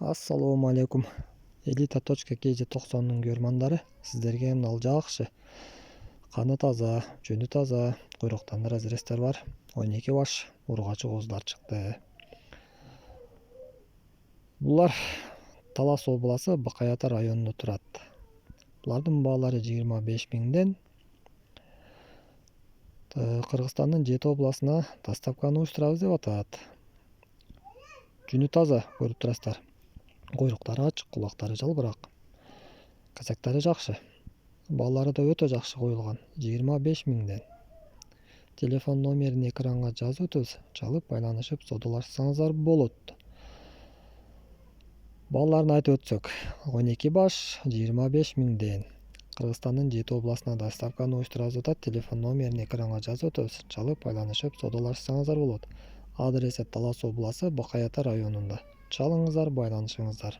Ассалому алейкум. Elita.kz90-нын көрмандары сиздерге мынал жакшы. Каны таза, жөнү таза, куйруктан разрезтер бар. 12 баш ургачы козулар чыкты. Булар Талас обласы Бакай Ата районунда турат. Булардын баалары 25 миңден. Кыргызстандын 7 областына доставканы уюштурабыз деп атат. Жөнү таза, көрүп турасыздар. Куйруктары ачык, кулактары жалбырак. Казактары жакшы. Баалары да өтө жакшы коюлган. 25 миңден. Телефон номерин экранга жазып өтөбүз. Чалып байланышып содалашсаңыздар болот. Бааларын айтып өтсөк, 12 баш 25 миңден. Кыргызстандын 7 областына доставканы уюштурабыз деп атат. Телефон номерин экранга жазып өтөбүз. Чалып байланышып содалашсаңыздар болот. Адреси Талас обласы Бакай Ата районунда. Чалыңыздар, байланышыңыздар.